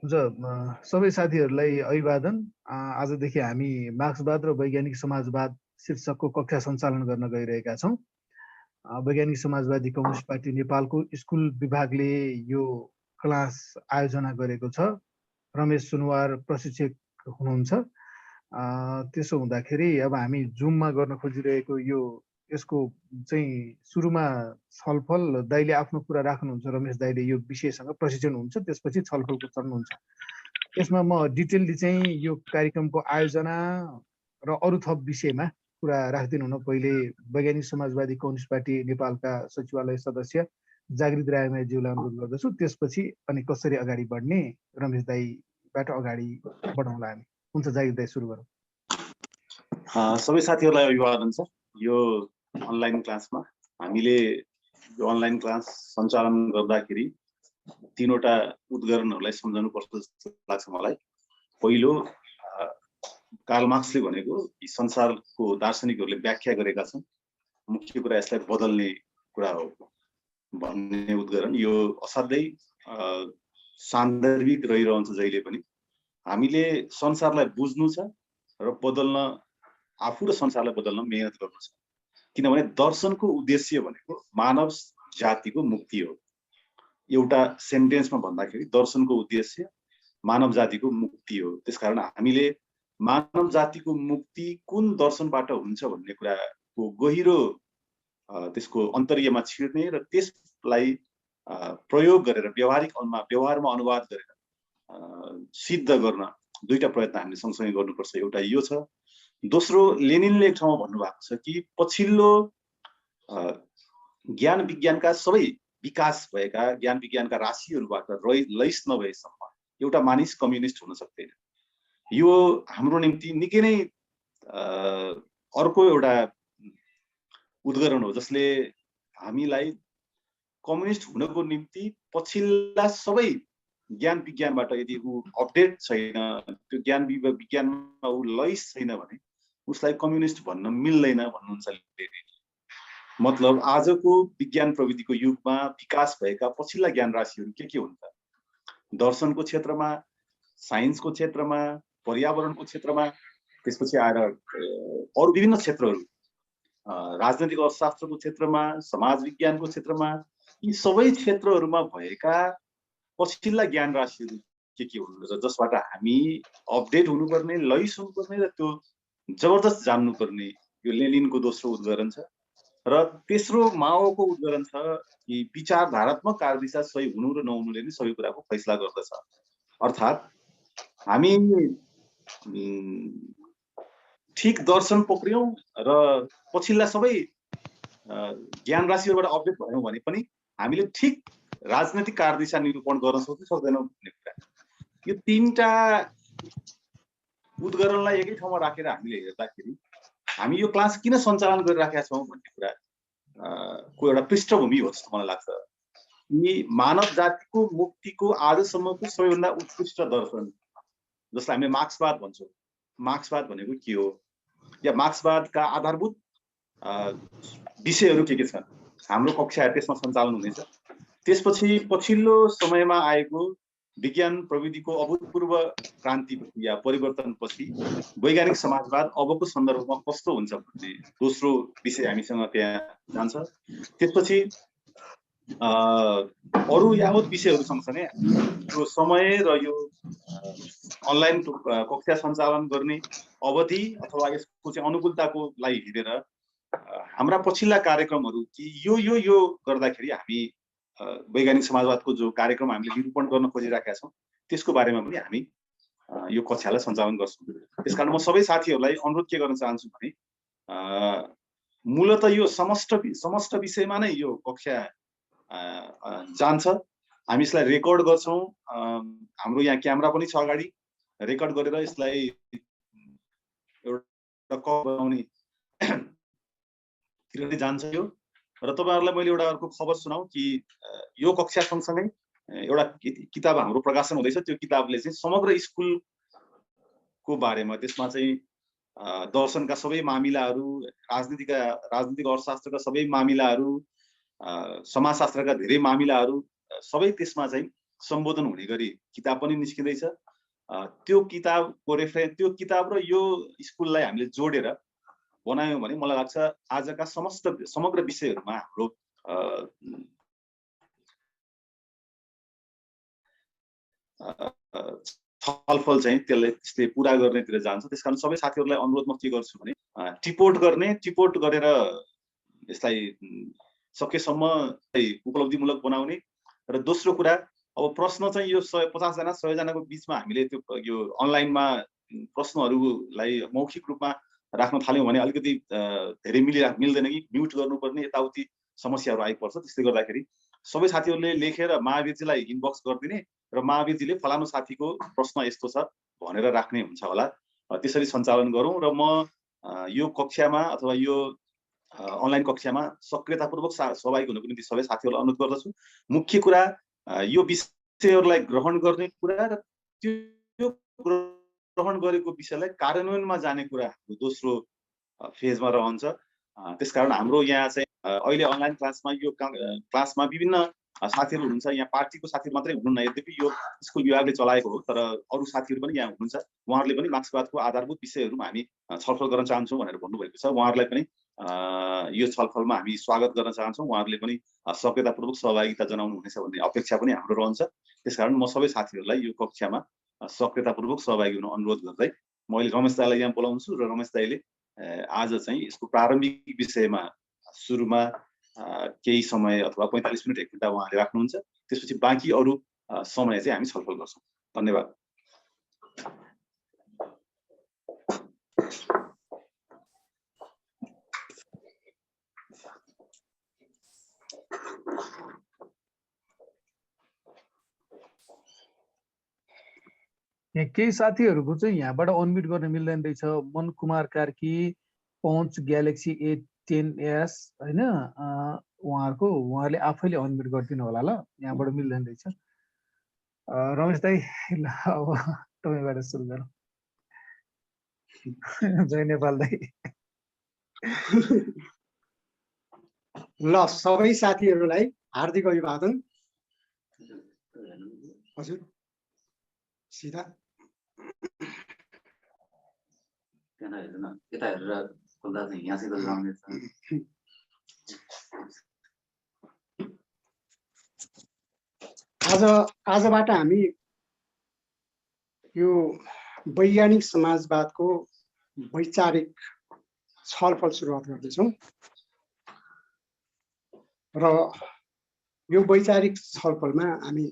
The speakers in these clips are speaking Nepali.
हुन्छ, सबै साथीहरूलाई अभिवादन। आजदेखि हामी मार्क्सवाद र वैज्ञानिक समाजवाद शीर्षकको कक्षा सञ्चालन गर्न गइरहेका छौँ। वैज्ञानिक समाजवादी कम्युनिस्ट पार्टी नेपालको स्कुल विभागले यो क्लास आयोजना गरेको छ। रमेश सुनवार प्रशिक्षक हुनुहुन्छ। त्यसो हुँदाखेरि अब हामी जुममा गर्न खोजिरहेको यसको चाहिँ सुरुमा छलफल दाइले आफ्नो कुरा राख्नुहुन्छ। रमेश दाइले यो विषयसँग प्रशिक्षण हुन्छ, त्यसपछि छलफलको चरण हुन्छ। यसमा म डिटेलली चाहिँ यो कार्यक्रमको आयोजना र अरू थप विषयमा कुरा राखिदिनु हुन पहिले वैज्ञानिक समाजवादी कम्युनिस्ट पार्टी नेपालका सचिवालय सदस्य जागृत रायमाझीज्यूलाई अनुरोध गर्दछु। त्यसपछि अनि कसरी अगाडि बढ्ने रमेश दाईबाट अगाडि बढाउँला हामी। हुन्छ, जागृत दाई सुरु गरौँ। सबै साथीहरूलाई अभिवादन छ। यो अनलाइन क्लासमा हामीले यो अनलाइन क्लास सञ्चालन गर्दाखेरि तीनवटा उद्गरणहरूलाई सम्झनु पर्छ जस्तो लाग्छ मलाई। पहिलो, कार्ल मार्क्सले भनेको यी संसारको दार्शनिकहरूले व्याख्या गरेका छन्, मुख्य कुरा यसलाई बदल्ने कुरा हो भन्ने उद्गरण। यो असाध्यै सान्दर्भिक रहिरहन्छ जहिले पनि। हामीले संसारलाई बुझ्नु छ र बदल्न, आफू र संसारलाई बदल्न मेहनत गर्नु छ। किनभने दर्शनको उद्देश्य भनेको मानव जातिको मुक्ति हो। एउटा सेन्टेन्समा भन्दाखेरि दर्शनको उद्देश्य मानव जातिको मुक्ति हो। त्यसकारण हामीले मानव जातिको मुक्ति कुन दर्शनबाट हुन्छ भन्ने कुराको गहिरो त्यसको अन्तर्यमा छिर्ने र त्यसलाई प्रयोग गरेर व्यवहारमा अनुवाद गरेर सिद्ध गर्न दुईटा प्रयत्न हामीले सँगसँगै गर्नुपर्छ। एउटा यो छ। दोस्रो, लेनिनले एक ठाउँमा भन्नुभएको छ कि पछिल्लो ज्ञान विज्ञानका सबै विकास भएका ज्ञान विज्ञानका राशिहरूबाट लैस नभएसम्म एउटा मानिस कम्युनिस्ट हुन सक्दैन। यो हाम्रो निम्ति निकै नै अर्को एउटा उद्गरण हो जसले हामीलाई कम्युनिस्ट हुनको निम्ति पछिल्ला सबै ज्ञान विज्ञानबाट यदि ऊ अपडेट छैन, त्यो ज्ञान विज्ञानमा ऊ लैस छैन भने उसलाई कम्युनिस्ट भन्न मिल्दैन भन्नुहुन्छ लेनिन। मतलब आजको विज्ञान प्रविधिको युगमा विकास भएका पछिल्ला ज्ञान राशिहरू के हुन् त? दर्शनको क्षेत्रमा, साइन्सको क्षेत्रमा, पर्यावरणको क्षेत्रमा, त्यसपछि आएर अरू विभिन्न क्षेत्रहरू, राजनैतिक अर्थशास्त्रको क्षेत्रमा, समाज विज्ञानको क्षेत्रमा, यी सबै क्षेत्रहरूमा भएका पछिल्ला ज्ञान राशिहरू के हुन् र जसबाट हामी अपडेट हुनुपर्ने, लैस हुनुपर्ने र त्यो जबरजस्त जान्नुपर्ने, यो लेनिनको दोस्रो उद्गरण छ। र तेस्रो माओको उद्गरण छ कि विचारधारात्मक कार्यदिशा सही हुनु र नहुनुले नै सबै कुराको फैसला गर्दछ। अर्थात् हामी ठिक दर्शन पक्रियौँ र पछिल्ला सबै ज्ञान राशिहरूबाट अपडेट भयौँ भने पनि हामीले ठिक राजनैतिक कार्यदिशा निरूपण गर्न सक्दैनौँ भन्ने कुरा। यो तीनटा उद्गरणलाई एकै ठाउँमा राखेर हामीले हेर्दाखेरि हामी यो क्लास किन सञ्चालन गरिराखेका छौँ भन्ने कुरा को एउटा पृष्ठभूमि हो जस्तो मलाई लाग्छ। यी मानव जातिको मुक्तिको आजसम्मको सबैभन्दा उत्कृष्ट दर्शन जसलाई हामीले मार्क्सवाद भन्छौँ। मार्क्सवाद भनेको के हो, या मार्क्सवादका आधारभूत विषयहरू के छन्, हाम्रो कक्षाहरू त्यसमा सञ्चालन हुनेछ। त्यसपछि पछिल्लो समयमा आएको विज्ञान प्रविधिको अभूतपूर्व क्रान्ति या परिवर्तनपछि वैज्ञानिक समाजवाद अबको सन्दर्भमा कस्तो हुन्छ भन्ने दोस्रो विषय हामीसँग त्यहाँ जान्छ। त्यसपछि अरू यावत विषयहरू सँगसँगै यो समय र यो अनलाइन कक्षा सञ्चालन गर्ने अवधि अथवा यसको चाहिँ अनुकूलताको लागि हेरेर हाम्रा पछिल्ला कार्यक्रमहरू कि यो गर्दाखेरि हामी वैज्ञानिक समाजवादको जो कार्यक्रम हामीले निरूपण गर्न खोजिराखेका छौँ त्यसको बारेमा पनि हामी यो कक्षालाई सञ्चालन गर्छौँ। त्यसकारण म सबै साथीहरूलाई अनुरोध के गर्न चाहन्छु भने मूलत यो समस्त विषयमा नै यो कक्षा जान्छ। हामी यसलाई रेकर्ड गर्छौँ, हाम्रो यहाँ क्यामेरा पनि छ अगाडि, रेकर्ड गरेर यसलाई एउटा बनाउने जान्छ यो। र तपाईहरुलाई मैले एउटा अर्को खबर सुनाऊ कि यो कक्षा सँगसँगै एउटा किताब हाम्रो प्रकाशन हुँदैछ। त्यो किताबले चाहिँ समग्र स्कुलको बारेमा, त्यसमा चाहिँ दर्शनका सबै मामिलाहरू, राजनीतिक अर्थशास्त्रका सबै मामिलाहरू, समाजशास्त्रका धेरै मामिलाहरू सबै त्यसमा चाहिँ सम्बोधन हुने गरी किताब पनि निस्किँदैछ। त्यो किताबको रेफरेन्स, त्यो किताब र यो स्कुललाई हामीले जोडेर बनायौँ भने मलाई लाग्छ आजका समग्र विषयहरूमा हाम्रो छलफल चाहिँ त्यसले पुरा गर्नेतिर जान्छ। त्यसकारण सबै साथीहरूलाई अनुरोध म के गर्छु भने टिपोट गरेर यसलाई सकेसम्म उपलब्धिमूलक बनाउने। र दोस्रो कुरा, अब प्रश्न चाहिँ यो 50 जना 100 जनाको बिचमा हामीले त्यो यो अनलाइनमा प्रश्नहरूलाई मौखिक रूपमा राख्न थाल्यौँ भने अलिकति धेरै मिल्दैन कि म्युट गर्नुपर्ने यताउति समस्याहरू आइपर्छ। त्यसले गर्दाखेरि सबै साथीहरूले लेखेर महावीरजीलाई इनबक्स गरिदिने र महावीरजीले फलानु साथीको प्रश्न यस्तो छ भनेर राख्ने हुन्छ होला। त्यसरी सञ्चालन गरौँ र म यो कक्षामा अथवा यो अनलाइन कक्षामा सक्रियतापूर्वक सहभागी हुनको निम्ति सबै साथीहरूलाई अनुरोध गर्दछु। मुख्य कुरा यो विषयहरूलाई ग्रहण गर्ने कुरा र त्यो ग्रहण गरेको विषयलाई कार्यान्वयनमा जाने कुरा हाम्रो दोस्रो फेजमा रहन्छ। त्यसकारण हाम्रो यहाँ चाहिँ अहिले अनलाइन क्लासमा विभिन्न साथीहरू हुनुहुन्छ। यहाँ पार्टीको साथीहरू मात्रै हुनुहुन्न, यद्यपि यो स्कुल विभागले चलाएको हो, तर अरू साथीहरू पनि यहाँ हुनुहुन्छ। उहाँहरूले पनि मार्क्सवादको आधारभूत विषयहरूमा हामी छलफल गर्न चाहन्छौँ भनेर भन्नुभएको छ। उहाँहरूलाई पनि यो छलफलमा हामी स्वागत गर्न चाहन्छौँ। उहाँहरूले पनि सक्रियतापूर्वक सहभागिता जनाउनु हुनेछ भन्ने अपेक्षा पनि हाम्रो रहन्छ। त्यसकारण म सबै साथीहरूलाई यो कक्षामा सक्रियतापूर्वक सहभागी हुन अनुरोध गर्दै मैले रमेश दाईलाई यहाँ बोलाउँछु र रमेश दाईले आज चाहिँ यसको प्रारम्भिक विषयमा सुरुमा केही समय अथवा 45 मिनट 1 घण्टा उहाँले राख्नुहुन्छ। त्यसपछि बाँकी अरू समय चाहिँ हामी छलफल गर्छौँ। धन्यवाद। केही साथीहरूको चाहिँ यहाँबाट अनम्युट गर्न मिल्दैन रहेछ। मन कुमार कार्की, पहुँच ग्यालेक्सी A10s होइन, उहाँहरूले आफैले अनम्युट गरिदिनु होला ल, यहाँबाट मिल्दैन रहेछ। रमेश दाई ल अब तपाईँबाट सुरु गरौँ। जय नेपाल दाई। ल सबै साथीहरूलाई हार्दिक अभिवादन। हजुर सीधा आजबाट हामी यो वैज्ञानिक समाजवादको वैचारिक छलफल सुरुवात गर्दैछौँ र यो वैचारिक छलफलमा हामी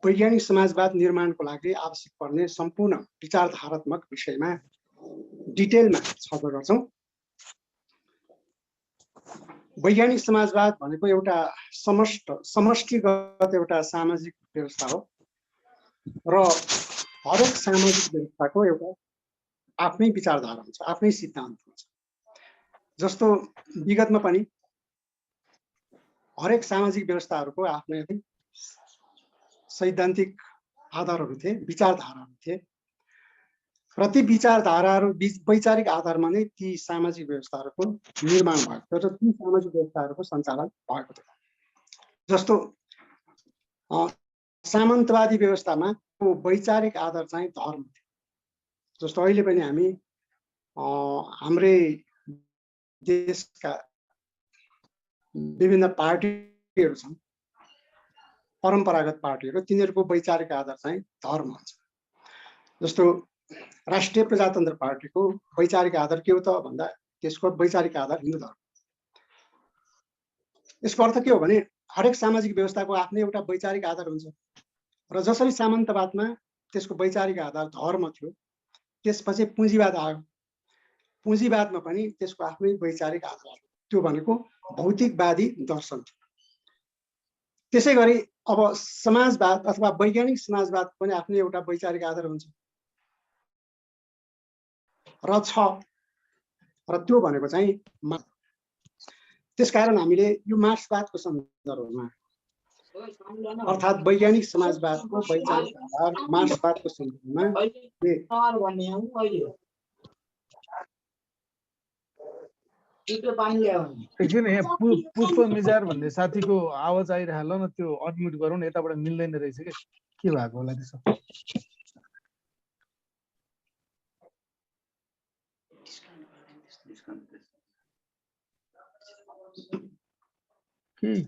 वैज्ञानिक समाजवाद निर्माणको लागि आवश्यक पर्ने सम्पूर्ण विचारधारात्मक विषयमा डिटेलमा छलफल गर्छौँ। वैज्ञानिक समाजवाद भनेको एउटा समष्टिगत एउटा सामाजिक व्यवस्था हो र हरेक सामाजिक व्यवस्थाको एउटा आफ्नै विचारधारा हुन्छ, आफ्नै सिद्धान्त हुन्छ। जस्तो विगतमा पनि हरेक सामाजिक व्यवस्थाहरूको आफ्नै सैद्धान्तिक आधारहरू थिए, विचारधाराहरू थिए। प्रति विचारधाराहरू वैचारिक आधारमा नै ती सामाजिक व्यवस्थाहरूको निर्माण भएको थियो र ती सामाजिक व्यवस्थाहरूको सञ्चालन भएको थियो। जस्तो सामन्तवादी व्यवस्थामा वैचारिक आधार चाहिँ धर्म थियो। जस्तो अहिले पनि हामी हाम्रै देशका विभिन्न पार्टीहरू छन्, परम्परागत पार्टीहरू, तिनीहरूको वैचारिक आधार चाहिँ धर्म हुन्छ। जस्तो राष्ट्रिय प्रजातन्त्र पार्टीको वैचारिक आधार के हो त भन्दा त्यसको वैचारिक आधार हिन्दू धर्म। यसको अर्थ के हो भने हरेक सामाजिक व्यवस्थाको आफ्नै एउटा वैचारिक आधार हुन्छ र जसरी सामन्तवादमा त्यसको वैचारिक आधार धर्म थियो, त्यसपछि पुँजीवाद आयो। पुँजीवादमा पनि त्यसको आफ्नै वैचारिक आधार, त्यो भनेको भौतिकवादी दर्शन थियो। त्यसै गरी अब समाजवाद अथवा वैज्ञानिक समाजवाद पनि आफ्नै एउटा वैचारिक आधार हुन्छ र छ, र त्यो भनेको चाहिँ त्यसकारण हामीले यो मार्क्सवादको सन्दर्भमा अर्थात् वैज्ञानिक समाजवादको वैचारिक आधार मार्क्सवादको सन्दर्भमा एकछिन यहाँ पुष्प मिजार भन्ने साथीको आवाज आइरहेको ल न, त्यो अनम्युट गरौँ न, यताबाट मिल्दैन रहेछ कि के भएको होला त्यसो।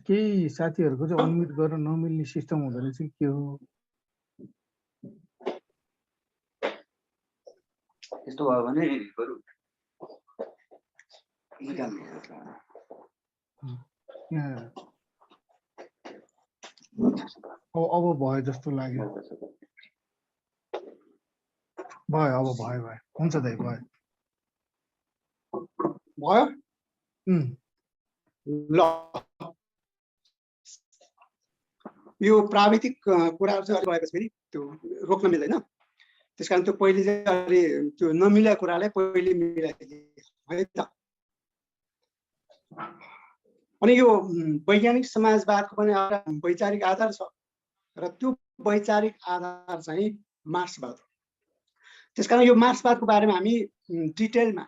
केही साथीहरूको चाहिँ अनम्युट गर्न नमिल्ने सिस्टम हुँदो रहेछ कि के हो? यस्तो भयो भने बरु अब भयो जस्तो लाग्यो। भयो, अब भयो। हुन्छ दाइ, भयो। ल, यो प्राविधिक कुराहरू चाहिँ भएपछि फेरि त्यो रोक्न मिल्दैन। त्यसकारण त्यो पहिले चाहिँ अलि त्यो नमिलेको कुरालाई पहिले मिलाइदियो है त। अनि यो वैज्ञानिक समाजवादको पनि एउटा वैचारिक आधार छ र त्यो वैचारिक आधार चाहिँ मार्क्सवाद हो। त्यसकारण यो मार्क्सवादको बारेमा हामी डिटेलमा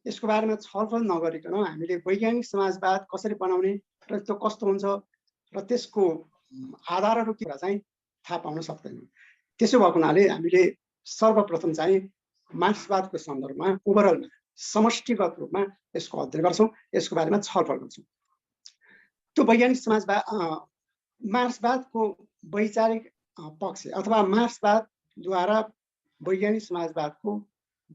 यसको बारेमा छलफल नगरिकन हामीले वैज्ञानिक समाजवाद कसरी बनाउने र त्यो कस्तो हुन्छ र त्यसको आधारहरू के चाहिँ थाहा पाउन सक्दैनौँ। त्यसो भएको हुनाले हामीले सर्वप्रथम चाहिँ मार्क्सवादको सन्दर्भमा ओभरअलमा समष्टिगत रूपमा यसको अध्ययन गर्छौँ, यसको बारेमा छलफल गर्छौँ। त्यो वैज्ञानिक समाजवाद मार्क्सवादको वैचारिक पक्ष अथवा मार्क्सवादद्वारा वैज्ञानिक समाजवादको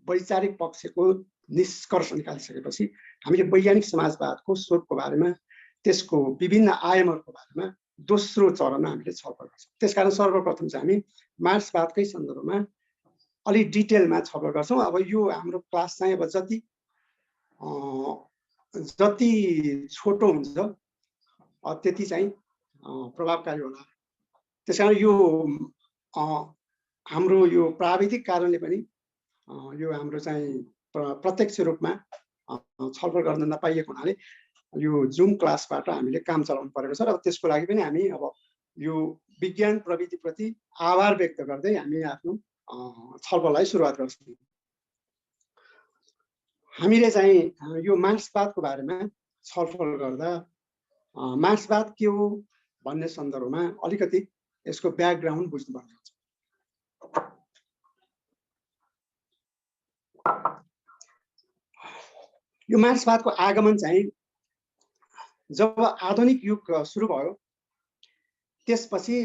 वैचारिक पक्षको निष्कर्ष निकालिसकेपछि हामीले वैज्ञानिक समाजवादको स्वरूपको बारेमा त्यसको विभिन्न आयामहरूको बारेमा दोस्रो चरणमा हामीले छलफल गर्छौँ। त्यसकारण सर्वप्रथम चाहिँ हामी मार्क्सवादकै सन्दर्भमा अलि डिटेलमा छलफल गर्छौँ। अब यो हाम्रो क्लास चाहिँ अब जति छोटो हुन्छ त्यति चाहिँ प्रभावकारी होला। त्यसकारण यो हाम्रो यो प्राविधिक कारणले पनि यो हाम्रो चाहिँ प्रत्यक्ष रूपमा छलफल गर्न नपाइएको हुनाले यो जुम क्लासबाट हामीले काम चलाउनु परेको छ र त्यसको लागि पनि हामी अब यो विज्ञान प्रविधिप्रति आभार व्यक्त गर्दै हामी आफ्नो छलफललाई सुरुवात गर्छौँ। हामीले चाहिँ यो मार्क्सवादको बारेमा छलफल गर्दा मार्क्सवाद के हो भन्ने सन्दर्भमा अलिकति यसको ब्याकग्राउन्ड बुझ्नुपर्ने हुन्छ। यो मार्क्सवादको आगमन चाहिँ जब आधुनिक युग सुरु भयो त्यसपछि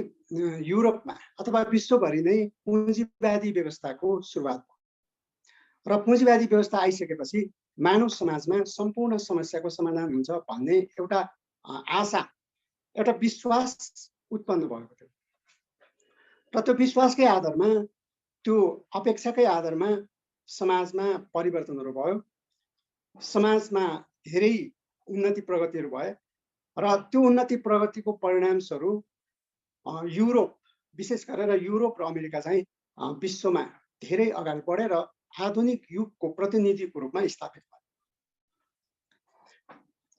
युरोपमा अथवा विश्वभरि नै पुँजीवादी व्यवस्थाको सुरुवात भयो र पुँजीवादी व्यवस्था आइसकेपछि मानव समाजमा सम्पूर्ण समस्याको समाधान हुन्छ भन्ने एउटा आशा, एउटा विश्वास उत्पन्न भएको थियो र त्यो विश्वासकै आधारमा, त्यो अपेक्षाकै आधारमा समाजमा परिवर्तनहरू भयो, समाजमा धेरै उन्नति प्रगतिहरू भए र त्यो उन्नति प्रगतिको परिणामस्वरूप युरोप, विशेष गरेर युरोप र अमेरिका चाहिँ विश्वमा धेरै अगाडि बढे र आधुनिक युगको प्रतिनिधिको रूपमा स्थापित भयो।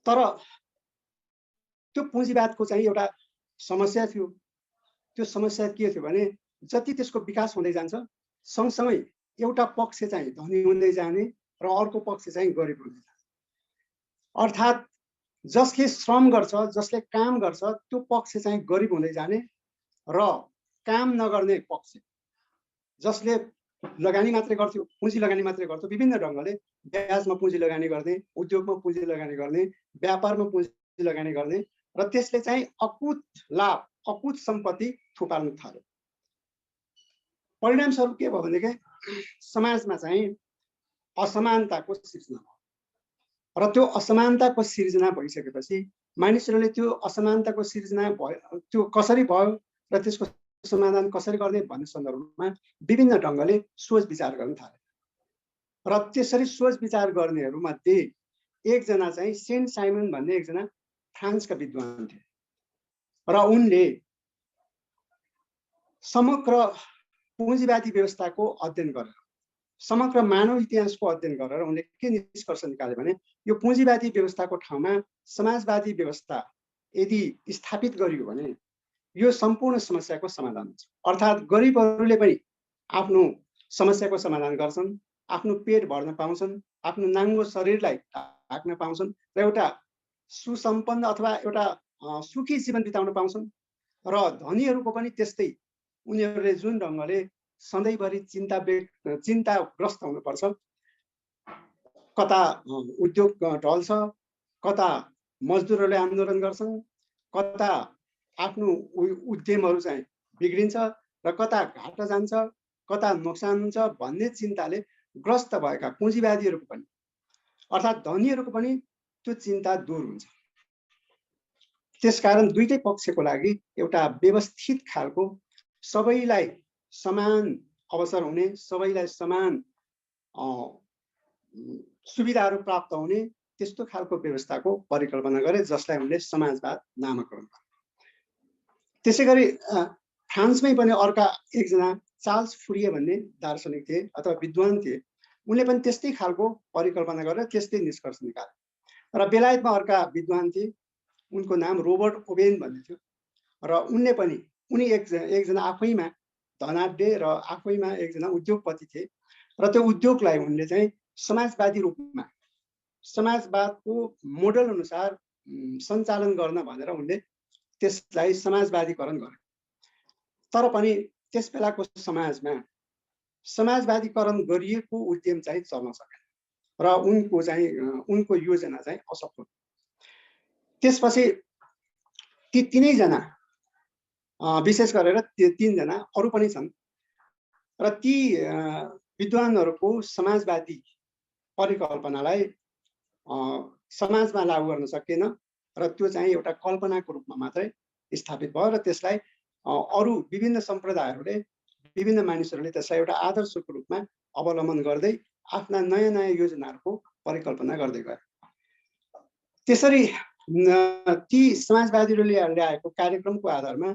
तर त्यो पुँजीवादको चाहिँ एउटा समस्या थियो। त्यो समस्या के थियो भने जति त्यसको विकास हुँदै जान्छ सँगसँगै एउटा पक्ष चाहिँ धनी हुँदै जाने र अर्को पक्ष चाहिँ गरिब हुँदै जाने। अर्थात् जसले श्रम गर्छ, जसले काम गर्छ त्यो पक्ष चाहिँ गरिब हुँदै जाने र काम नगर्ने पक्ष, जसले लगानी मात्रै गर्थ्यो, पुँजी लगानी मात्रै गर्थ्यो, विभिन्न ढङ्गले ब्याजमा पुँजी लगानी गर्ने, उद्योगमा पुँजी लगानी गर्ने, व्यापारमा पुँजी लगानी गर्ने र त्यसले चाहिँ अकुत लाभ, अकुत सम्पत्ति थुपार्न थाल्यो। परिणामस्वरूप के भयो भनेदेखि समाजमा चाहिँ असमानताको सिर्जना भयो र त्यो असमानताको सिर्जना भइसकेपछि मानिसहरूले त्यो असमानताको सिर्जना भयो, त्यो कसरी भयो र त्यसको समाधान कसरी गर्ने भन्ने सन्दर्भमा विभिन्न ढङ्गले सोच विचार गर्न थाले र त्यसरी सोच विचार गर्नेहरूमध्ये एकजना चाहिँ सेन्ट साइमन भन्ने एकजना फ्रान्सका विद्वान थिए र उनले समग्र पुँजीवादी व्यवस्थाको अध्ययन गरेर, समग्र मानव इतिहासको अध्ययन गरेर उनले के निष्कर्ष निकाले भने यो पुँजीवादी व्यवस्थाको ठाउँमा समाजवादी व्यवस्था यदि स्थापित गरियो भने यो सम्पूर्ण समस्याको समाधान हुन्छ। अर्थात् गरिबहरूले पनि आफ्नो समस्याको समाधान गर्छन्, आफ्नो पेट भर्न पाउँछन्, आफ्नो नाङ्गो शरीरलाई ढाक्न पाउँछन् र एउटा सुसम्पन्न अथवा एउटा सुखी जीवन बिताउन पाउँछन् र धनीहरूको पनि त्यस्तै उनीहरूले जुन ढङ्गले सधैँभरि चिन्ताग्रस्त हुनुपर्छ, कता उद्योग ढल्छ, कता मजदुरहरूले आन्दोलन गर्छन्, कता आफ्नो उद्यमहरू चाहिँ बिग्रिन्छ र कता घाटा जान्छ, कता नोक्सान हुन्छ भन्ने चिन्ताले ग्रस्त भएका पुँजीवादीहरूको पनि अर्थात् धनीहरूको पनि त्यो चिन्ता दूर हुन्छ। त्यसकारण दुईटै पक्षको लागि एउटा व्यवस्थित खालको सबैलाई समान अवसर हुने, सबैलाई समान सुविधाहरू प्राप्त हुने त्यस्तो खालको व्यवस्थाको परिकल्पना गरे, जसलाई उनले समाजवाद नामकरण गरे। त्यसै गरी फ्रान्समै पनि अर्का एकजना चार्ल्स फुरिये भन्ने दार्शनिक थिए अथवा विद्वान थिए, उनले पनि त्यस्तै खालको परिकल्पना गरेर त्यस्तै निष्कर्ष निकाले। र बेलायतमा अर्का विद्वान थिए, उनको नाम रोबर्ट ओवेन भन्ने थियो र उनी एकजना आफैमा धनाढ्य र आफैमा एकजना उद्योगपति थिए र त्यो उद्योगलाई उनले चाहिँ समाजवादी रूपमा समाजवादको मोडल अनुसार सञ्चालन गर्न भनेर उनले त्यसलाई समाजवादीकरण गरे। तर पनि त्यस बेलाको समाजमा समाजवादीकरण गरिएको उद्यम चाहिँ चल्न सकेन र उनको योजना चाहिँ असफल। त्यसपछि ती तीनैजना, विशेष गरेर तीनजना अरू पनि छन् र ती विद्वानहरूको समाजवादी परिकल्पनालाई समाजमा लागू गर्न सकिएन र त्यो चाहिँ एउटा कल्पनाको रूपमा मात्रै स्थापित भयो र त्यसलाई अरू विभिन्न सम्प्रदायहरूले, विभिन्न मानिसहरूले त्यसलाई एउटा आदर्शको रूपमा अवलम्बन गर्दै आफ्ना नयाँ नयाँ योजनाहरूको परिकल्पना गर्दै गए। त्यसरी ती समाजवादीहरूले ल्याएको कार्यक्रमको आधारमा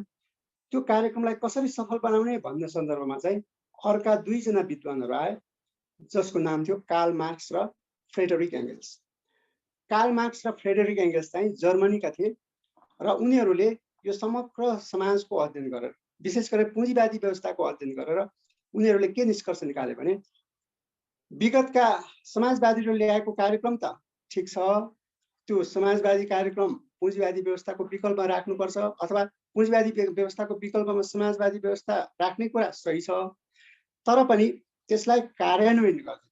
त्यो कार्यक्रमलाई कसरी सफल बनाउने भन्ने सन्दर्भमा चाहिँ अर्का दुईजना विद्वानहरू आए, जसको नाम थियो कार्ल मार्क्स र फ्रेडरिक एङ्गल्स। कार्ल मार्क्स र फ्रेडरिक एङ्गल्स चाहिँ जर्मनीका थिए र उनीहरूले यो समग्र समाजको अध्ययन गरेर, विशेष गरेर पुँजीवादी व्यवस्थाको अध्ययन गरेर उनीहरूले के निष्कर्ष निकाले भने विगतका समाजवादीहरूले ल्याएको कार्यक्रम त ठिक छ, त्यो समाजवादी कार्यक्रम पुँजीवादी व्यवस्थाको विकल्पमा राख्नुपर्छ अथवा पुँजीवादी व्यवस्थाको विकल्पमा समाजवादी व्यवस्था राख्ने कुरा सही छ, तर पनि त्यसलाई कार्यान्वयन गर्ने,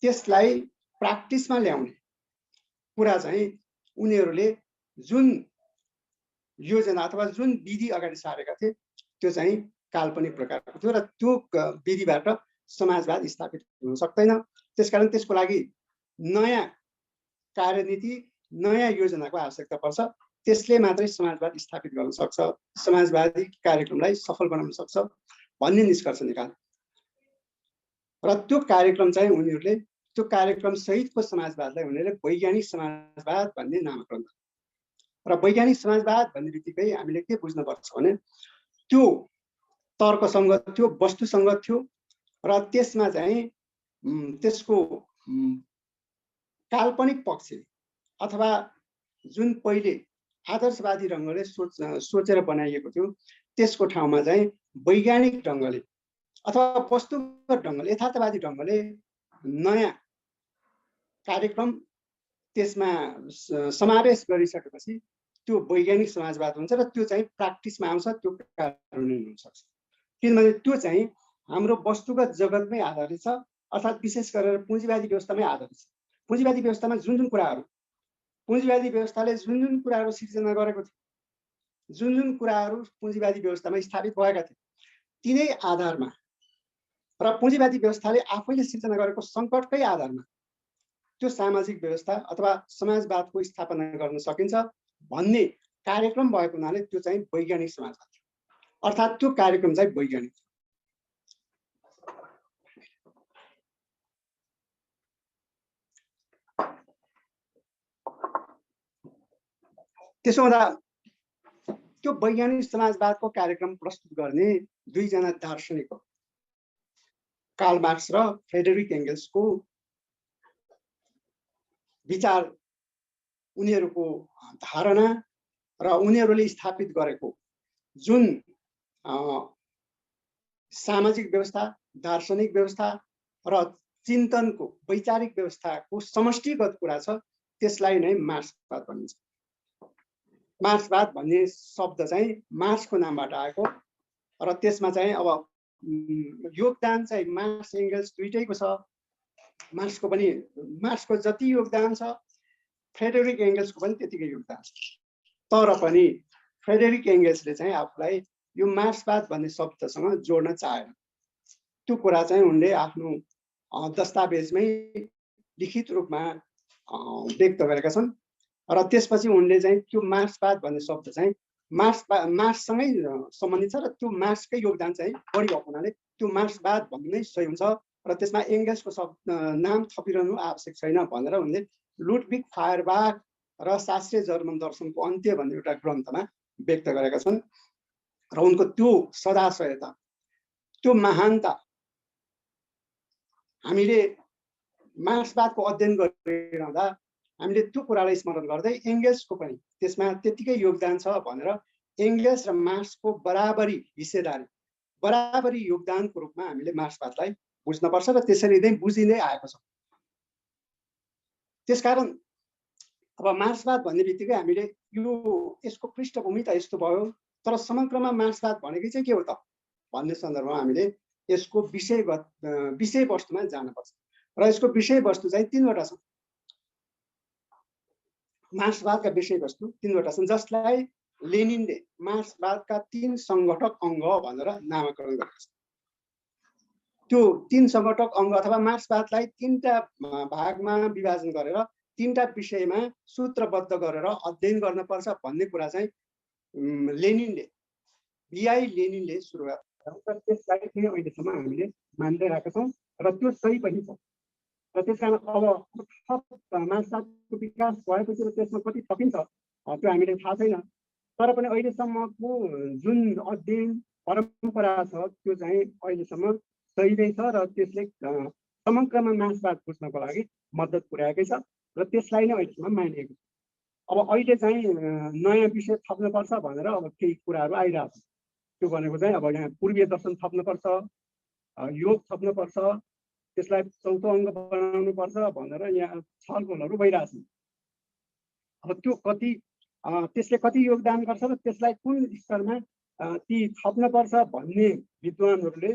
त्यसलाई प्र्याक्टिसमा ल्याउने कुरा चाहिँ उनीहरूले जुन योजना अथवा जुन विधि अगाडि सारेका थिए त्यो चाहिँ काल्पनिक प्रकारको थियो र त्यो विधिबाट समाजवाद स्थापित हुन सक्दैन। त्यसकारण त्यसको लागि नयाँ कार्यनीति, नयाँ योजनाको आवश्यकता पर्छ, त्यसले मात्रै समाजवाद स्थापित गर्न सक्छ, समाजवादी कार्यक्रमलाई सफल बनाउन सक्छ भन्ने निष्कर्ष निकाले। र त्यो कार्यक्रम चाहिँ उनीहरूले, त्यो कार्यक्रम सहितको समाजवादलाई उनीहरूले वैज्ञानिक समाजवाद भन्ने नामकरण गरे। र वैज्ञानिक समाजवाद भन्ने बित्तिकै हामीले के बुझ्नुपर्छ भने त्यो तर्कसङ्गत थियो, वस्तुसङ्गत थियो र त्यसमा चाहिँ त्यसको काल्पनिक पक्ष अथवा जुन पहिले आदर्शवादी ढङ्गले सोचेर बनाइएको थियो त्यसको ठाउँमा चाहिँ वैज्ञानिक ढङ्गले अथवा वस्तुगत ढङ्गले, यथार्थवादी ढङ्गले नयाँ कार्यक्रम त्यसमा समावेश गरिसकेपछि त्यो वैज्ञानिक समाजवाद हुन्छ र त्यो चाहिँ प्र्याक्टिसमा आउँछ, त्यो कार्यान्वयन हुन सक्छ। किनभने त्यो चाहिँ हाम्रो वस्तुगत जगतमै आधारित छ, अर्थात् विशेष गरेर पुँजीवादी व्यवस्थामै आधारित छ। पुँजीवादी व्यवस्थामा जुन जुन कुराहरू, पुँजीवादी व्यवस्थाले जुन जुन कुराहरू सिर्जना गरेको थियो, जुन जुन कुराहरू पुँजीवादी व्यवस्थामा स्थापित भएका थिए, तिनै आधारमा र पुँजीवादी व्यवस्थाले आफैले सिर्जना गरेको सङ्कटकै आधारमा त्यो सामाजिक व्यवस्था अथवा समाजवादको स्थापना गर्न सकिन्छ भन्ने कार्यक्रम भएको हुनाले त्यो चाहिँ वैज्ञानिक समाजवाद थियो, अर्थात् त्यो कार्यक्रम चाहिँ वैज्ञानिक थियो। त्यसो हुँदा त्यो वैज्ञानिक समाजवादको कार्यक्रम प्रस्तुत गर्ने दुईजना दार्शनिक हो, कार्ल मार्क्स र फ्रेडरिक एङ्गल्सको विचार, उनीहरूको धारणा र उनीहरूले स्थापित गरेको जुन सामाजिक व्यवस्था, दार्शनिक व्यवस्था र चिन्तनको वैचारिक व्यवस्थाको समष्टिगत कुरा छ, त्यसलाई नै मार्क्सवाद भनिन्छ। मार्क्सवाद भन्ने शब्द चाहिँ मार्क्सको नामबाट आएको र त्यसमा चाहिँ अब योगदान चाहिँ मार्क्स एङ्गल्स दुइटैको छ। मार्क्सको जति योगदान छ फ्रेडरिक एङ्गल्सको पनि त्यतिकै योगदान छ। तर पनि फ्रेडरिक एङ्गल्सले चाहिँ आफूलाई यो मार्क्सवाद भन्ने शब्दसँग जोड्न चाहेन। त्यो कुरा चाहिँ उनले आफ्नो दस्तावेजमै लिखित रूपमा व्यक्त गरेका छन् र त्यसपछि उनले चाहिँ त्यो मार्क्सवाद भन्ने शब्द चाहिँ मार्क्ससँगै सम्बन्धित छ र त्यो मार्क्सकै योगदान चाहिँ बढी भएको हुनाले त्यो मार्क्सवाद भन्नु नै सही हुन्छ र त्यसमा एङ्गल्सको नाम थपिरहनु आवश्यक छैन भनेर उनले लुडविग फायरबाख र शास्त्रीय जर्मन दर्शनको अन्त्य भन्ने एउटा ग्रन्थमा व्यक्त गरेका छन् र उनको त्यो सदाशयता, त्यो महानता हामीले मार्क्सवादको अध्ययन गरिरहँदा हामीले त्यो कुरालाई स्मरण गर्दै एङ्गल्सको पनि त्यसमा त्यतिकै योगदान छ भनेर एङ्गल्स र मार्क्सको बराबरी हिस्सेदारी, बराबरी योगदानको रूपमा हामीले मार्क्सवादलाई बुझ्नुपर्छ र त्यसरी नै बुझिँदै आएको छ। त्यसकारण अब मार्क्सवाद भन्ने बित्तिकै हामीले यसको पृष्ठभूमि त यस्तो भयो, तर समग्रमा मार्क्सवाद भनेकै चाहिँ के हो त भन्ने सन्दर्भमा हामीले यसको विषयवस्तुमा जानुपर्छ र यसको विषयवस्तु चाहिँ तीनवटा छ। मार्क्सवादका विषयवस्तु तीनवटा छन्, जसलाई लेनिनले मार्क्सवादका 3 संगठक अङ्ग भनेर नामाकरण गरेका छन्। त्यो 3 संगठक अङ्ग अथवा मार्क्सवादलाई 3टा भागमा विभाजन गरेर 3टा विषयमा सूत्रबद्ध गरेर अध्ययन गर्नुपर्छ भन्ने कुरा चाहिँ लेनिनले सुरुवात गरेका। त्यसलाई चाहिँ अहिलेसम्म हामीले मान्दै राखेका छौँ र त्यो सही पनि छ। र त्यसकारण अब मार्क्सवादको विकास भएपछि त्यसमा कति थपिन्छ त्यो हामीले थाहा छैन, तर पनि अहिलेसम्मको जुन अध्ययन परम्परा छ त्यो चाहिँ अहिलेसम्म सही नै छ र त्यसले समग्रमा मार्क्सवाद बुझ्नको लागि मद्दत पुर्याएकै छ र त्यसलाई नै अहिलेसम्म मानिएको छ। अब अहिले चाहिँ नयाँ विषय थप्नुपर्छ भनेर अब केही कुराहरू आइरहेको छ। त्यो भनेको चाहिँ अब यहाँ पूर्वीय दर्शन थप्नुपर्छ, योग थप्नुपर्छ, त्यसलाई चौथो अङ्ग बनाउनुपर्छ भनेर यहाँ छलफलहरू भइरहेछन्। अब त्यो त्यसले कति योगदान गर्छ र त्यसलाई कुन स्तरमा ती थप्नुपर्छ भन्ने विद्वानहरूले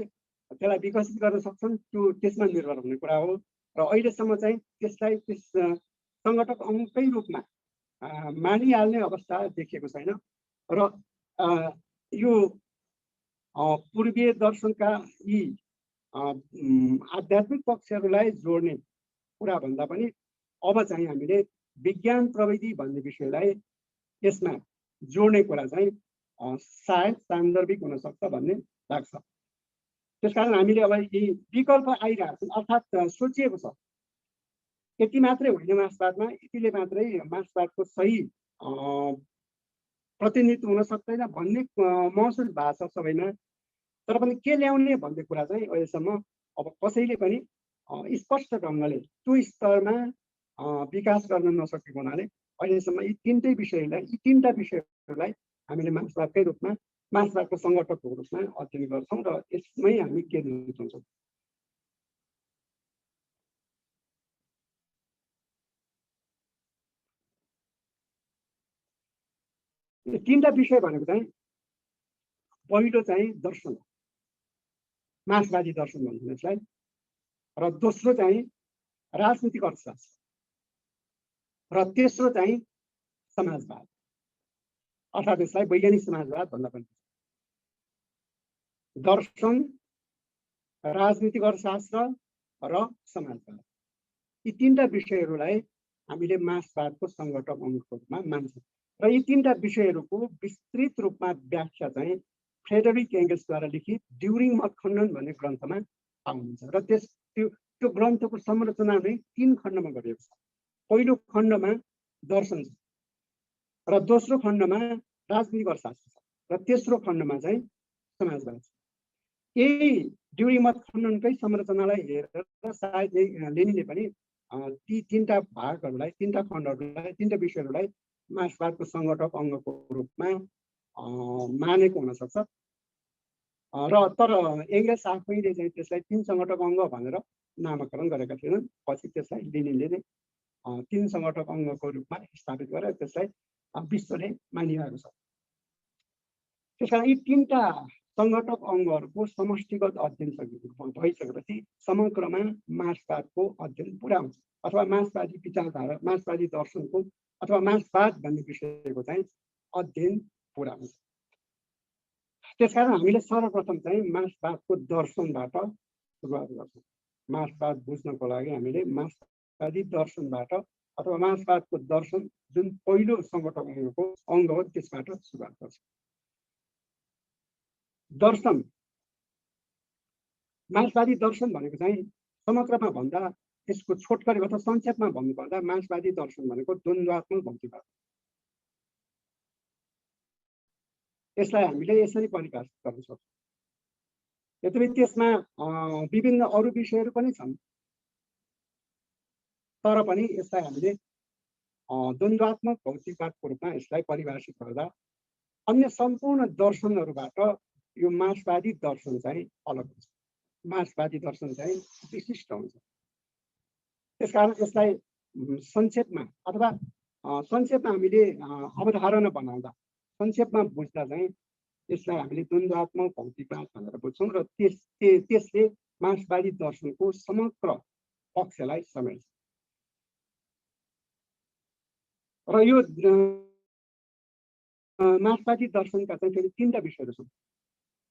त्यसलाई विकसित गर्न सक्छन्, त्यो त्यसमा निर्भर हुने कुरा हो। र अहिलेसम्म चाहिँ त्यसलाई त्यस संगठक अङ्गकै रूपमा मानिहाल्ने अवस्था देखिएको छैन र यो पूर्वीय दर्शनका यी आध्यात्मिक पक्षहरूलाई जोड्ने कुरा भन्दा पनि अब चाहिँ हामीले विज्ञान प्रविधि भन्ने विषयलाई यसमा जोड्ने कुरा चाहिँ सायद सान्दर्भिक हुन सक्छ भन्ने लाग्छ। त्यसकारण हामीले अब यी विकल्प आइरहेको छन्, अर्थात् सोचिएको छ यति मात्रै होइन मार्क्सवादमा, यतिले मात्रै मार्क्सवादको सही प्रतिनिधित्व हुन सक्दैन भन्ने महसुस भएको छ सबैमा। तर पनि के ल्याउने भन्ने कुरा चाहिँ अहिलेसम्म अब कसैले पनि स्पष्ट ढङ्गले त्यो स्तरमा विकास गर्न नसकेको हुनाले अहिलेसम्म यी 3टै विषयहरूलाई हामीले मार्क्सवादकै रूपमा, मार्क्सवादको सङ्गठकको रूपमा अध्ययन गर्छौँ र यसमै हामी केन्द्रित हुन्छौँ। यो 3टा विषय भनेको चाहिँ पहिलो चाहिँ दर्शन, मार्क्सवादी दर्शन भन्छौँ यसलाई, र दोस्रो चाहिँ राजनीतिक अर्थशास्त्र र तेस्रो चाहिँ समाजवाद, अर्थात् यसलाई वैज्ञानिक समाजवाद भन्दा पनि। दर्शन, राजनीतिक अर्थशास्त्र र समाजवाद, यी 3टा विषयहरूलाई हामीले मार्क्सवादको सङ्गठक अङ्गको रूपमा मान्छौँ र यी 3टा विषयहरूको विस्तृत रूपमा व्याख्या चाहिँ फ्रेडरिक एङ्गल्सद्वारा लिखित ड्युरिङ मतखण्डन भन्ने ग्रन्थमा पाउनुहुन्छ र त्यो ग्रन्थको संरचना नै 3 खण्डमा गरिएको छ। पहिलो खण्डमा दर्शन छ र दोस्रो खण्डमा राजनीतिक अर्थशास्त्र छ र तेस्रो खण्डमा चाहिँ समाजवाद छ। यही ड्युरिङ मतखण्डनकै संरचनालाई हेरेर सायद लेनिनले पनि ती 3टा भागहरूलाई, 3टा खण्डहरूलाई, 3टा विषयहरूलाई मार्क्सवादको सङ्गठक अङ्गको रूपमा मानेको हुनसक्छ र तर एङ्गल्स आफैले चाहिँ त्यसलाई 3 सङ्गठक अङ्ग भनेर नामाकरण गरेका थिएनन्। पछि त्यसलाई लेनिनले नै 3 संगठक अङ्गको रूपमा स्थापित गरेर त्यसलाई विश्वले मानिरहेको छ। त्यसकारण यी 3टा संगठक अङ्गहरूको समष्टिगत अध्ययन भइसकेपछि समग्रमा मार्क्सवादको अध्ययन पुरा हुन्छ, अथवा मार्क्सवादी विचारधारा, मार्क्सवादी दर्शनको अथवा मार्क्सवाद भन्ने विषयको चाहिँ अध्ययन पुरा हुन्छ। त्यसकारण हामीले सर्वप्रथम चाहिँ मार्क्सवादको दर्शनबाट सुरुवात गर्छौँ। मार्क्सवाद बुझ्नको लागि हामीले मार्क्सवादी दर्शनबाट अथवा मार्क्सवादको दर्शन जुन पहिलो संगठक अङ्गको अङ्ग हो त्यसबाट सुरुवात गर्छौँ। दर्शन, मार्क्सवादी दर्शन भनेको चाहिँ समग्रमा भन्दा यसको छोटकरी अथवा संक्षेपमा भन्नुपर्दा मार्क्सवादी दर्शन भनेको द्वन्द्वात्मक भौतिकवाद। यसलाई हामीले यसरी परिभाषित गर्न सक्छौँ। यद्यपि त्यसमा विभिन्न अरू विषयहरू पनि छन्, तर पनि यसलाई हामीले द्वन्द्वात्मक भौतिकवादको रूपमा यसलाई परिभाषित गर्दा अन्य सम्पूर्ण दर्शनहरूबाट यो मार्क्सवादी दर्शन चाहिँ अलग हुन्छ, मार्क्सवादी दर्शन चाहिँ विशिष्ट हुन्छ। त्यसकारण यसलाई संक्षेपमा अथवा संक्षेपमा हामीले अवधारणा बनाउँदा, संक्षेपमा बुझ्दा चाहिँ यसलाई हामीले द्वन्द्वात्मक भौतिकवाद भनेर बुझ्छौँ र त्यसले मार्क्सवादी दर्शनको समग्र पक्षलाई समेट्छ। र यो मार्क्सवादी दर्शनका चाहिँ फेरि 3टा विषयहरू छन्।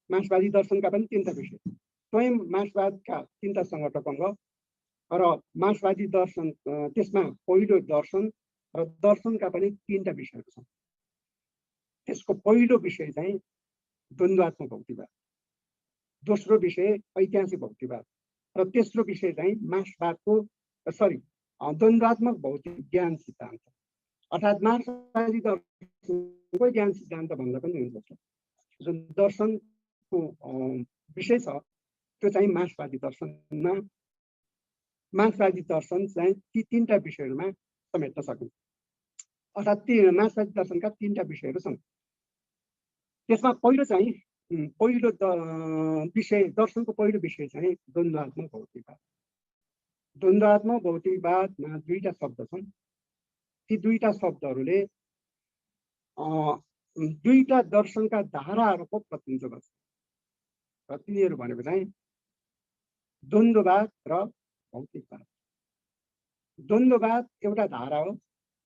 मार्क्सवादी दर्शनका पनि 3टा विषय, स्वयं मार्क्सवादका 3टा संगठक अङ्ग र मार्क्सवादी दर्शन, त्यसमा पहिलो दर्शन र दर्शनका पनि 3टा विषयहरू छन्। त्यसको पहिलो विषय चाहिँ द्वन्द्वात्मक भौतिकवाद, दोस्रो विषय ऐतिहासिक भौतिकवाद र तेस्रो विषय चाहिँ मार्क्सवादको द्वन्द्वात्मक भौतिक ज्ञान सिद्धान्त, अर्थात् मार्क्सवादी दर्शनको ज्ञान सिद्धान्त भन्दा पनि हुन्छ। जुन दर्शनको विषय छ त्यो चाहिँ मार्क्सवादी दर्शनमा, मार्क्सवादी दर्शन चाहिँ ती 3टा विषयहरूमा समेट्न सकिन्छ। अर्थात् मार्क्सवादी दर्शनका 3टा विषयहरू छन्। त्यसमा पहिलो चाहिँ पहिलो विषय, दर्शनको पहिलो विषय चाहिँ द्वन्द्वात्मक भौतिकवाद। द्वन्द्वात्मक भौतिकवादमा 2टा शब्द छन्। ती 2टा शब्दहरूले 2टा दर्शनका धाराहरूको प्रतिनिधित्व गर्छ र तिनीहरू भनेको चाहिँ द्वन्द्ववाद र भौतिकवाद। द्वन्द्ववाद एउटा धारा हो,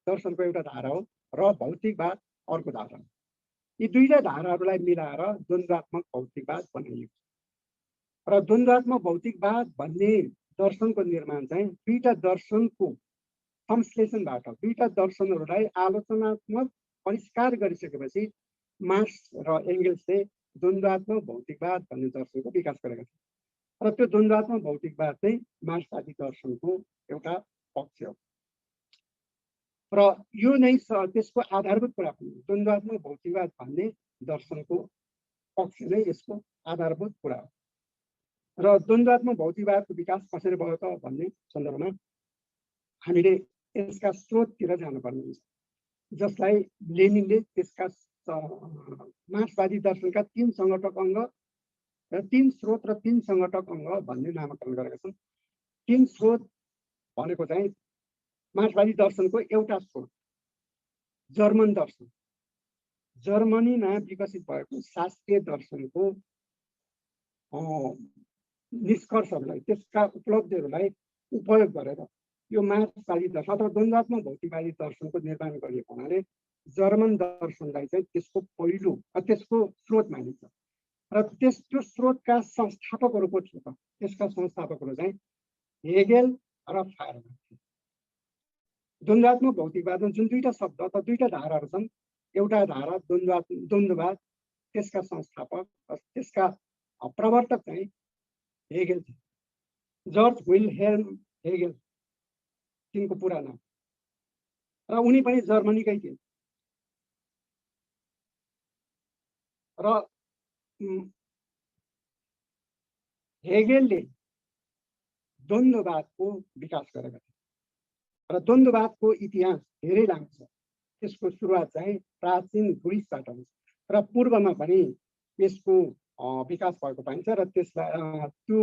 दर्शनको एउटा धारा हो, र भौतिकवाद अर्को धारा हो। यी 2टा धाराहरूलाई मिलाएर द्वन्द्वात्मक भौतिकवाद बनाइएको छ। र द्वन्द्वात्मक भौतिकवाद भन्ने दर्शनको निर्माण चाहिँ 2टा दर्शनको संश्लेषणबाट, 2टा दर्शनहरूलाई आलोचनात्मक परिष्कार गरिसकेपछि मार्क्स र एङ्गल्सले द्वन्द्वात्मक भौतिकवाद भन्ने दर्शनको विकास गरेका छन्। र त्यो द्वन्द्वात्मक भौतिकवाद चाहिँ मार्क्सवादी दर्शनको एउटा पक्ष हो र यो नै त्यसको आधारभूत कुरा पनि। द्वन्द्वात्मक भौतिकवाद भन्ने दर्शनको पक्ष नै यसको आधारभूत कुरा हो। र द्वन्द्वात्मक भौतिकवादको विकास कसरी भयो त भन्ने सन्दर्भमा हामीले यसका स्रोततिर जानुपर्ने हुन्छ, जसलाई लेनिनले त्यसका मार्क्सवादी दर्शनका 3 संगठक अङ्ग र 3 स्रोत र 3 संगठक अङ्ग भन्ने नामाकरण गरेका छन्। 3 स्रोत भनेको चाहिँ मार्क्सवादी दर्शनको एउटा स्रोत जर्मन दर्शन, जर्मनीमा विकसित भएको शास्त्रीय दर्शनको निष्कर्षहरूलाई, त्यसका उपलब्धिहरूलाई उपयोग गरेर यो मार्क्सवादी दर्शन अथवा द्वन्द्वात्मक भौतिकवादी दर्शनको निर्माण गरिएको हुनाले जर्मन दर्शनलाई चाहिँ त्यसको स्रोत मानिन्छ। र त्यो स्रोतका संस्थापकहरू को थिए त? त्यसका संस्थापकहरू चाहिँ हेगेल र फायरबाख थिए। द्वन्द्वात्मक भौतिकवादमा जुन 2टा शब्द अथवा 2टा धाराहरू छन्, एउटा धारा द्वन्द्ववाद, त्यसका संस्थापक, त्यसका प्रवर्तक चाहिँ हेगेल थिए, जर्ज विल्हेल्म हेगेल तिनको पुरा नाम। र उनी पनि जर्मनीकै थिए। र हेगेलले द्वन्द्ववादको विकास गरेका थिए र द्वन्द्ववादको इतिहास धेरै लामो छ। त्यसको सुरुवात चाहिँ प्राचीन ग्रिसबाट हुन्छ र पूर्वमा पनि यसको विकास भएको पाइन्छ र त्यसलाई त्यो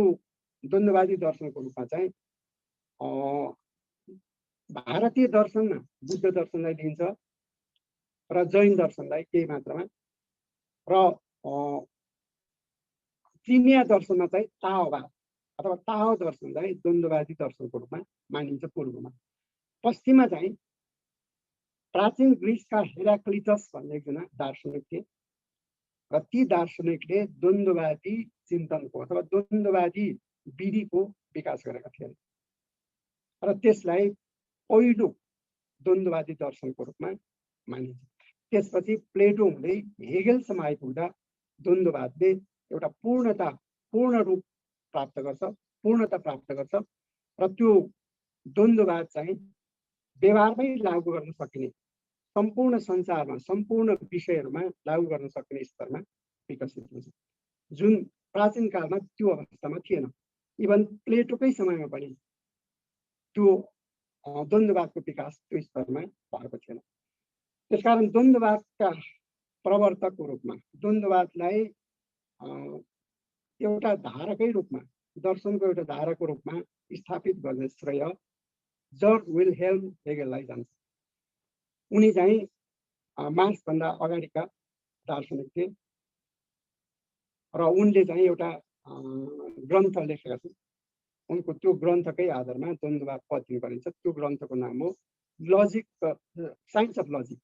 द्वन्द्ववादी दर्शनको रूपमा चाहिँ भारतीय दर्शनमा बुद्ध दर्शनलाई लिन्छ र जैन दर्शनलाई केही मात्रामा र चिनिया दर्शनमा चाहिँ ताओवाद अथवा ताओ दर्शनलाई द्वन्द्ववादी दर्शनको रूपमा मानिन्छ पूर्वमा। पश्चिममा चाहिँ प्राचीन ग्रिसका हेराक्लिटस भन्ने एकजना दार्शनिक थिए र ती दार्शनिकले द्वन्द्ववादी चिन्तनको अथवा द्वन्द्ववादी विधिको विकास गरेका थिए र त्यसलाई पहिलो द्वन्द्ववादी दर्शनको रूपमा मानिन्छ। त्यसपछि प्लेटो हुँदै हेगेलसम्म आइपुग्दा द्वन्द्ववादले एउटा पूर्ण रूप प्राप्त गर्छ, पूर्णता प्राप्त गर्छ र त्यो द्वन्द्ववाद चाहिँ व्यवहारमै लागू गर्न सकिने, सम्पूर्ण संसारमा सम्पूर्ण विषयहरूमा लागू गर्न सक्ने स्तरमा विकसित हुन्छ, जुन प्राचीन कालमा त्यो अवस्थामा थिएन। इभन प्लेटोकै समयमा पनि त्यो द्वन्द्ववादको विकास त्यो स्तरमा भएको थिएन। त्यसकारण द्वन्द्ववादका प्रवर्तकको रूपमा द्वन्द्ववादलाई एउटा धारकै रूपमा, दर्शनको एउटा धाराको रूपमा स्थापित गर्ने श्रेय जर्ज विल्हेल्म हेगेललाई जान्छ। उनी चाहिँ मार्क्सभन्दा अगाडिका दार्शनिक थिए र उनले चाहिँ एउटा ग्रन्थ लेखेका छन्। उनको त्यो ग्रन्थकै आधारमा द्वन्द्ववाद अध्ययन गरिन्छ। त्यो ग्रन्थको नाम हो लजिक, साइन्स अफ लजिक,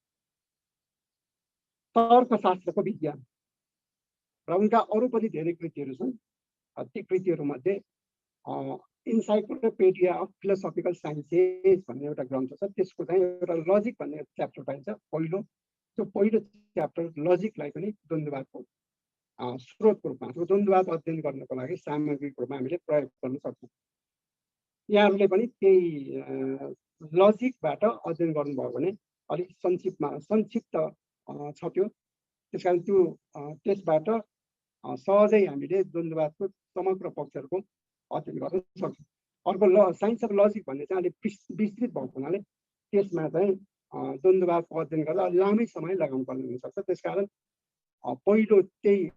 तर्कशास्त्रको विज्ञान। र उनका अरू पनि धेरै कृतिहरू छन्। ती कृतिहरूमध्ये इन्साइक्लोपिडिया अफ फिलोसफिकल साइन्सेस भन्ने एउटा ग्रन्थ छ। त्यसको चाहिँ एउटा लजिक भन्ने च्याप्टर पाइन्छ पहिलो। त्यो पहिलो च्याप्टर लजिकलाई पनि द्वन्द्ववादको स्रोतको रूपमा, द्वन्द्ववाद अध्ययन गर्नको लागि सामग्रीको रूपमा हामीले प्रयोग गर्न सक्छौँ। यहाँहरूले पनि त्यही लजिकबाट अध्ययन गर्नुभयो भने अलिक संक्षिप्त छ त्यो। त्यसकारण त्यो त्यसबाट सहजै हामीले द्वन्द्ववादको समग्र पक्षहरूको अध्ययन गर्न सक्छौँ। अर्को साइन्स अफ लजिक भन्ने चाहिँ अलिक विस्तृत भएको हुनाले त्यसमा चाहिँ द्वन्द्ववादको अध्ययन गर्दा लामै समय लगाउनु पर्ने हुनसक्छ। त्यसकारण पहिलो त्यही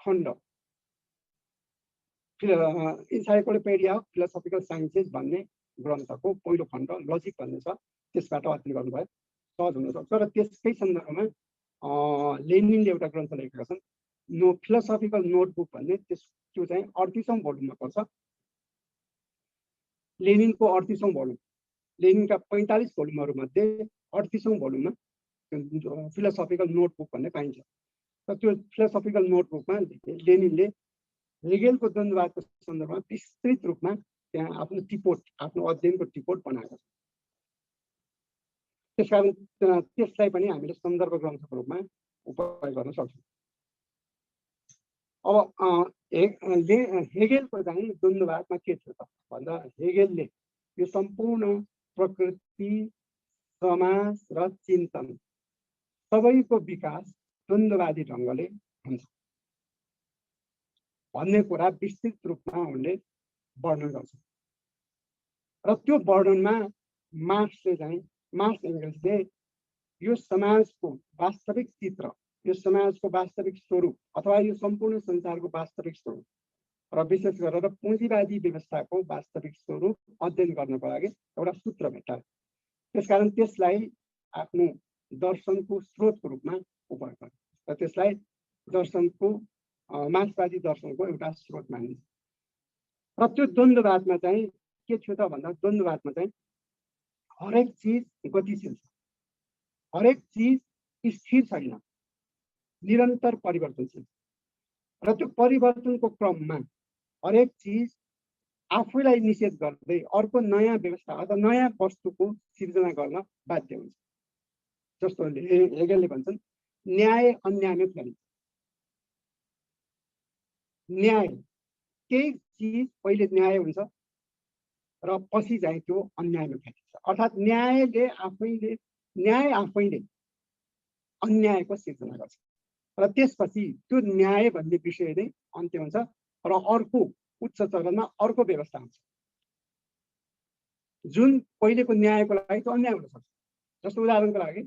खण्ड इन्साइक्लोपिडिया अफ फिलोसफिकल साइन्सेस भन्ने ग्रन्थको पहिलो खण्ड लजिक भन्ने छ, त्यसबाट अध्ययन गर्नुभयो सहज हुनसक्छ। र त्यसकै सन्दर्भमा लेनिनले एउटा ग्रन्थ लेखेका छन्, फिलोसफिकल नोटबुक भन्ने। त्यो चाहिँ 38औं भोल्युममा पर्छ। लेनिनको 38औं भोल्युम, लेनिनका 45 भोल्युमहरूमध्ये 38औं भोल्युममा फिलोसफिकल नोटबुक भन्ने पाइन्छ। र त्यो फिलोसफिकल नोटबुकमा लेनिनले हेगेलको द्वन्द्ववादको सन्दर्भमा विस्तृत रूपमा त्यहाँ आफ्नो टिपोट, आफ्नो अध्ययनको टिपोट बनाएको छ। त्यसकारण त्यसलाई पनि हामीले सन्दर्भ ग्रन्थको रूपमा उपयोग गर्न सक्छौँ। अब हेगेलको चाहिँ द्वन्द्ववादमा के थियो त भन्दा, हेगेलले यो सम्पूर्ण प्रकृति, समाज र चिन्तन सबैको विकास द्वन्द्ववादी ढङ्गले हुन्छ भन्ने कुरा विस्तृत रूपमा उनले वर्णन गर्छ। र त्यो वर्णनमा मार्क्स एङ्गल्सले यो समाजको वास्तविक चित्र, यो समाजको वास्तविक स्वरूप अथवा यो सम्पूर्ण संसारको वास्तविक स्वरूप र विशेष गरेर पुँजीवादी व्यवस्थाको वास्तविक स्वरूप अध्ययन गर्नको लागि एउटा सूत्र भेट्टायो। त्यसकारण त्यसलाई आफ्नो दर्शनको स्रोतको रूपमा उपयोग गर्छ र त्यसलाई दर्शनको मार्क्सवादी दर्शनको एउटा स्रोत मानिन्छ। र त्यो द्वन्द्ववादमा चाहिँ के थियो त भन्दा, द्वन्द्ववादमा चाहिँ हरेक चिज गतिशील छ, हरेक चिज स्थिर छैन, निरन्तर परिवर्तनशील। र त्यो परिवर्तनको क्रममा हरेक चिज आफूलाई निषेध गर्दै अर्को नयाँ व्यवस्था अथवा नयाँ वस्तुको सिर्जना गर्न बाध्य हुन्छ। जस्तो हेगेलले भन्छन्, न्याय अन्यायमा फैलिन्छ। न्याय, केही चिज पहिले न्याय हुन्छ र पछि चाहिँ त्यो अन्यायमा फैलिन्छ। अर्थात् न्याय आफैले अन्यायको सिर्जना गर्छ र त्यसपछि त्यो न्याय भन्ने विषय नै अन्त्य हुन्छ र अर्को उच्च चरणमा अर्को व्यवस्था हुन्छ जुन पहिलेको न्यायको लागि त्यो अन्याय हुन सक्छ। जस्तो उदाहरणको लागि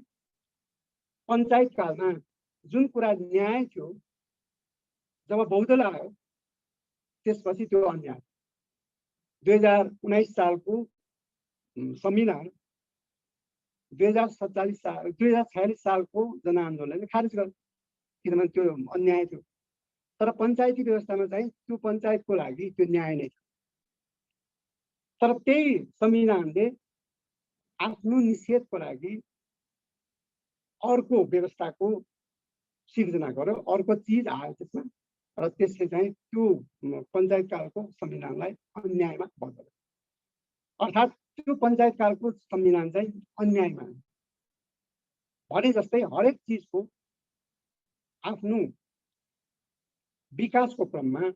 पञ्चायत कालमा जुन कुरा न्याय थियो, जब बौद्धले आयो त्यसपछि त्यो अन्याय। 2019 सालको संविधान 2046 सालको जनआन्दोलनले खारेज गर्यो, किनभने त्यो अन्याय थियो। तर पञ्चायती व्यवस्थामा चाहिँ त्यो पञ्चायतको लागि त्यो न्याय नै थियो। तर त्यही संविधानले आफ्नो निषेधको लागि अर्को व्यवस्थाको सिर्जना गर्यो, अर्को चिज आयो त्यसमा, र त्यसले चाहिँ त्यो पञ्चायतकालको संविधानलाई अन्यायमा बदल्यो। अर्थात् त्यो पञ्चायतकालको संविधान चाहिँ अन्यायमा भने जस्तै हरेक चिजको आफ्नो विकासको क्रममा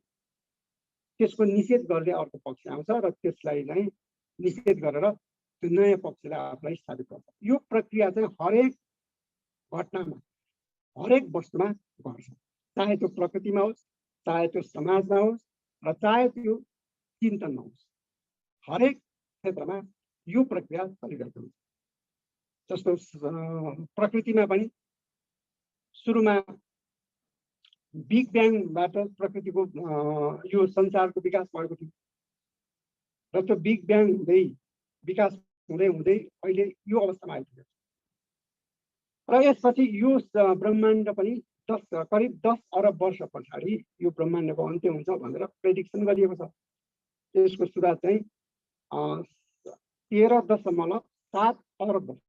त्यसको निषेध गर्ने अर्को पक्ष आउँछ र त्यसलाई चाहिँ निषेध गरेर त्यो नयाँ पक्षलाई आफूलाई स्थापित गर्छ। यो प्रक्रिया चाहिँ हरेक घटनामा, हरेक वस्तुमा गर्छ, चाहे त्यो प्रकृतिमा होस्, चाहे त्यो समाजमा होस्, र चाहे त्यो चिन्तनमा होस्। हरेक क्षेत्रमा यो प्रक्रिया चलिरहेको हुन्छ। जस्तो प्रकृतिमा पनि सुरुमा बिग ब्याङबाट प्रकृतिको यो संसारको विकास भएको थियो, र त्यो बिग ब्याङ हुँदै विकास हुँदै हुँदै अहिले यो अवस्थामा आइपुग्यो। र यसपछि यो ब्रह्माण्ड पनि करिब 10 अरब वर्ष पछाडि यो ब्रह्माण्डको अन्त्य हुन्छ भनेर प्रेडिक्सन गरिएको छ। यसको सुरुवात चाहिँ 13.7 अरब वर्ष